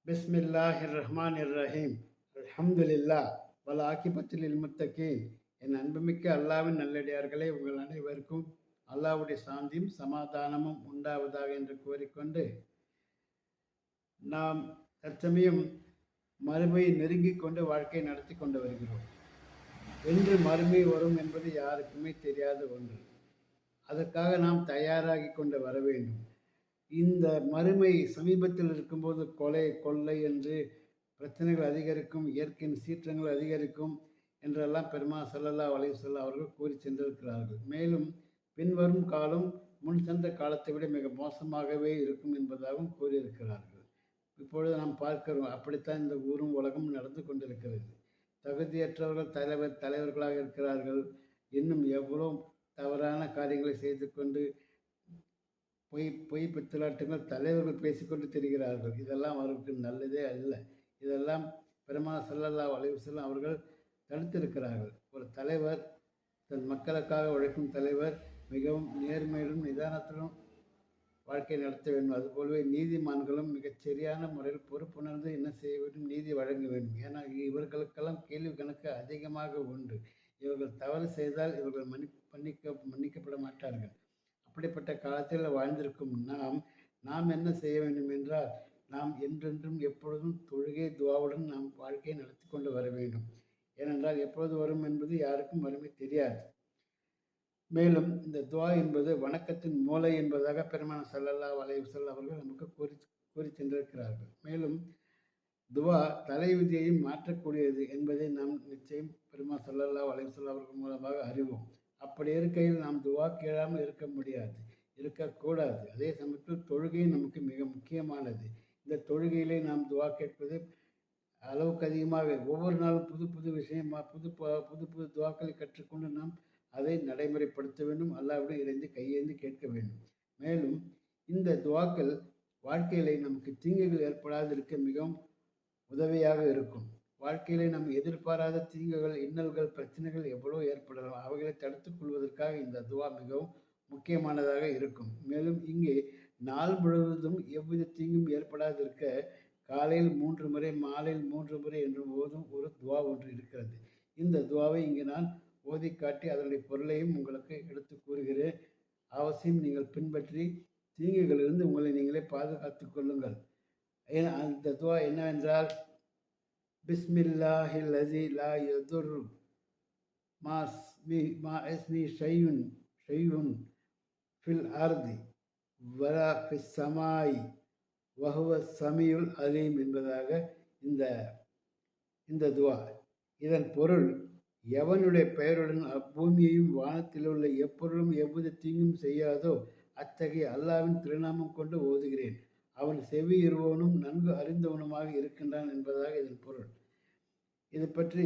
பிஸ்மில்லாஹிர் ரஹ்மானிர் ரஹீம். அல்ஹம்துலில்லா வல் ஆகிபத்துல் முத்தகீன். என் அன்புமிக்க அல்லாவின் நல்லடியார்களே, உங்கள் அனைவருக்கும் அல்லாஹ்வுடைய சாந்தியும் சமாதானமும் உண்டாவதாக என்று கூறிக்கொண்டு, நாம் தற்சமயம் மறுமையை நெருங்கிக் கொண்டு வாழ்க்கை நடத்தி கொண்டு வருகிறோம். என்று மறுமை வரும் என்பது யாருக்குமே தெரியாத ஒன்று. அதற்காக நாம் தயாராகி கொண்டு வர வேண்டும். இந்த மறுமை சமீபத்தில் இருக்கும்போது கொலை கொள்ளை என்று பிரச்சனைகள் அதிகரிக்கும், இயற்கையின் சீற்றங்கள் அதிகரிக்கும் என்றெல்லாம் பெருமானார் ஸல்லல்லாஹு அலைஹி வஸல்லம் அவர்கள் கூறி சென்றிருக்கிறார்கள். மேலும் பின்வரும் காலம் முன் சென்ற காலத்தை விட மிக மோசமாகவே இருக்கும் என்பதாகவும் கூறியிருக்கிறார்கள். இப்பொழுது நாம் பார்க்கிறோம், அப்படித்தான் இந்த ஊரும் உலகம் நடந்து கொண்டிருக்கிறது. தகுதியற்றவர்கள் தலைவர்களாக இருக்கிறார்கள். இன்னும் எவ்வளோ தவறான காரியங்களை செய்து கொண்டு பொய் பித்தலாட்டங்கள் தலைவர்கள் பேசிக்கொண்டு திரிகிறார்கள். இதெல்லாம் அவருக்கு நல்லதே அல்ல. இதெல்லாம் பெருமானார் ஸல்லல்லாஹு அலைஹி வஸல்லம் அவர்கள் தடுத்திருக்கிறார்கள். ஒரு தலைவர், தன் மக்களுக்காக உழைக்கும் தலைவர் மிகவும் நேர்மையிலும் நிதானத்திலும் வாழ்க்கை நடத்த வேண்டும். அதுபோலவே நீதிமான்களும் மிகச் சரியான முறையில் பொறுப்புணர்ந்து என்ன செய்ய வேண்டும், நீதி வழங்க வேண்டும். ஏன்னா இவர்களுக்கெல்லாம் கேள்வி கணக்கு அதிகமாக உண்டு. இவர்கள் தவறு செய்தால் இவர்கள் மன்னிக்கப்பட மாட்டார்கள். அப்படிப்பட்ட காலத்தில் வாழ்ந்திருக்கும் நாம் என்ன செய்ய வேண்டும் என்றால், நாம் என்றென்றும் எப்பொழுதும் தொழுகை துவாவுடன் நாம் வாழ்க்கையை நடத்தி கொண்டு வர வேண்டும். ஏனென்றால் எப்பொழுது வரும் என்பது யாருக்கும் வறுமை தெரியாது. மேலும் இந்த துவா என்பது வணக்கத்தின் மூளை என்பதாக பெருமானார் ஸல்லல்லாஹு அலைஹி வஸல்லம் அவர்கள் நமக்கு கூறி சென்றிருக்கிறார்கள். மேலும் துவா தலைவிதியையும் மாற்றக்கூடியது என்பதை நாம் நிச்சயம் பெருமானார் ஸல்லல்லாஹு அலைஹி வஸல்லம் அவர்கள் மூலமாக அறிவோம். அப்படி இருக்கையில் நாம் துவா கேளாமல் இருக்க முடியாது, இருக்கக்கூடாது. அதே சமயத்தில் தொழுகை நமக்கு மிக முக்கியமானது. இந்த தொழுகையிலே நாம் துவா கேட்பது அளவுக்கு அதிகமாக ஒவ்வொரு நாளும் புது புது விஷயமா புது புது துவாக்களை கற்றுக்கொண்டு நாம் அதை நடைமுறைப்படுத்த வேண்டும். அல்லாஹ்விடம் இறைந்து கையேந்தி கேட்க வேண்டும். மேலும் இந்த துவாக்கள் வாழ்க்கையிலே நமக்கு தீங்குகள் ஏற்படாதிருக்க மிகவும் உதவியாக இருக்கும். வாழ்க்கையிலே நாம் எதிர்பாராத தீங்குகள், இன்னல்கள், பிரச்சனைகள் எவ்வளோ ஏற்படலாம். அவைகளை தடுத்துக் கொள்வதற்காக இந்த துவா மிகவும் முக்கியமானதாக இருக்கும். மேலும் இங்கே நாள் முழுவதும் எவ்வித தீங்கும் ஏற்படாதிருக்க காலையில் 3 முறை, மாலையில் 3 முறை என்று ஓதும் ஒரு துவா ஒன்று இருக்கிறது. இந்த துவாவை இங்கு நான் ஓதி காட்டி அதனுடைய பொருளையும் உங்களுக்கு எடுத்து கூறுகிறேன். அவசியம் நீங்கள் பின்பற்றி தீங்குகளிலிருந்து உங்களை நீங்களே பாதுகாத்துக் கொள்ளுங்கள். அந்த துவா என்னவென்றால், பிஸ்மில்லாஹில் லஸீ லா யதுர்ரு மா இஸ்மிஹி ஷைஉன் ஃபில் அர்தி வலா ஃபிஸ் ஸமாஇ வஹுவ ஸமீஉல் அலீம் என்பதாக இந்த துவா. இதன் பொருள், எவனுடைய பெயருடன் அப்பூமியையும் வானத்தில் உள்ள எப்பொருளும் எவ்வித தீங்கும் செய்யாதோ அத்தகைய அல்லாஹ்வின் திருநாமம் கொண்டு ஓதுகிறேன். அவன் செவி இருவனும் நன்கு அறிந்தவனுமாக இருக்கின்றான் என்பதாக இதன் பொருள். இது பற்றி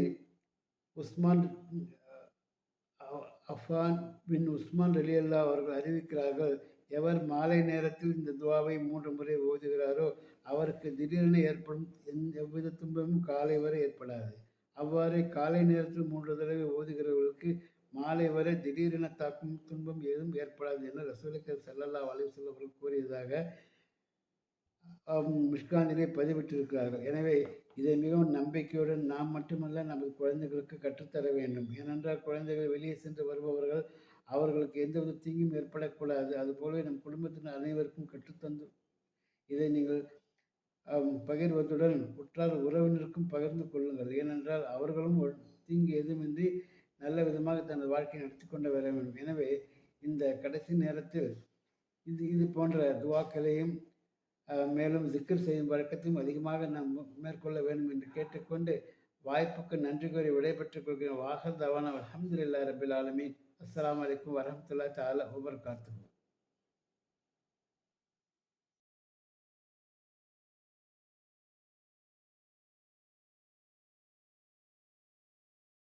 அஃபான் பின் உஸ்மான் ரலியல்லாஹு அவர்கள் அறிவிக்கிறார்கள், எவர் மாலை நேரத்தில் இந்த துவாவை 3 முறை ஓதுகிறாரோ அவருக்கு திடீரென ஏற்படும் எவ்வித துன்பமும் காலை வரை ஏற்படாது. அவ்வாறே காலை நேரத்தில் 3 தடவை ஓதுகிறவர்களுக்கு மாலை வரை திடீரென தாக்கும் துன்பம் ஏதும் ஏற்படாது என ரசூலுல்லாஹி ஸல்லல்லாஹு அலைஹி வஸல்லம் அவர்கள் கூறியதாக மிஷ்காந்திலே பதிவிட்டிருக்கிறார்கள். எனவே இதை மிகவும் நம்பிக்கையுடன் நாம் மட்டுமல்ல, நமது குழந்தைகளுக்கு கற்றுத்தர வேண்டும். ஏனென்றால் குழந்தைகள் வெளியே சென்று வருபவர்கள், அவர்களுக்கு எந்தவித தீங்கும் ஏற்படக்கூடாது. அதுபோலவே நம் குடும்பத்தினர் அனைவருக்கும் கற்றுத்தந்து இதை நீங்கள் பகிர்வதுடன் உற்றார் உறவினருக்கும் பகிர்ந்து கொள்ளுங்கள். ஏனென்றால் அவர்களும் தீங்கு எதுவுமின்றி நல்ல விதமாக தனது வாழ்க்கையை நடத்தி கொண்டு வர வேண்டும். எனவே இந்த கடைசி நேரத்தில் இது போன்ற துவாக்களையும் மேலும் திக்ர் செய்யும் வழக்கத்தையும் அதிகமாக நாம் மேற்கொள்ள வேண்டும் என்று கேட்டுக்கொண்டு வாய்ப்புக்கு நன்றி கூறி விடைபெற்றுக் கொள்கிறேன். வாஹர் தவானா அல்ஹம்துலில்லாஹி ரப்பில் ஆலமீன். அஸ்ஸலாமு அலைக்கும் வரஹ்மத்துல்லாஹி தஆலா வபரகாத்துஹு.